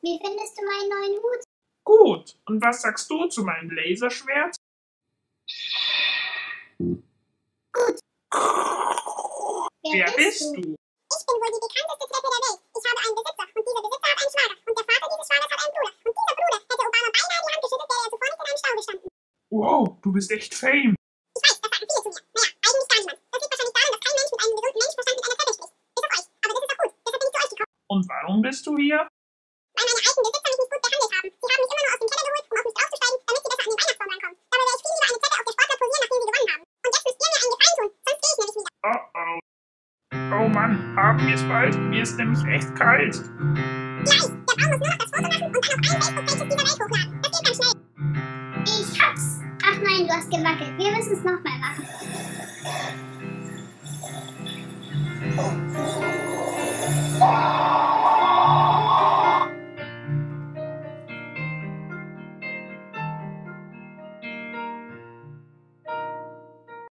Wie findest du meinen neuen Hut? Gut. Und was sagst du zu meinem Laserschwert? Gut. Wer bist du? Ich bin wohl die bekannteste Treppe der Welt. Ich habe einen Besitzer und dieser Besitzer hat einen Schwager. Und der Vater dieses Schwagers hat einen Bruder. Und dieser Bruder hätte Obama beinahe die Hand geschüttelt, wäre er zuvor nicht in einem Stau gestanden. Wow, du bist echt Fame. Ich weiß, das sagen viele zu mir. Naja, eigentlich gar niemand. Das liegt wahrscheinlich daran, dass kein Mensch mit einem gesunden Menschenverstand mit einer Treppe spricht. Bis auf euch. Aber das ist doch gut. Deshalb bin ich zu euch gekommen. Und warum bist du hier? Weil meine alten Besitzer mich nicht gut behandelt haben. Sie haben mich immer nur aus dem Keller geholt, um auf mich draufzusteigen, damit sie besser an den Weihnachtsbaum rankommen. Dabei wäre ich viel lieber eine Treppe auf der Sportler posieren, nachdem sie gewonnen haben. Und jetzt müsst ihr mir einen Gefallen tun, sonst gehe ich nämlich wieder. Oh oh. Oh Mann, haben wir es bald? Mir ist nämlich echt kalt. Gleich. Der Baum muss nur noch das Foto machen und dann auf allen Facebook-Pages dieser Welt hochladen. Das geht ganz schnell. Ich hab's. Ach nein, du hast gewackelt. Wir müssen es nochmal machen.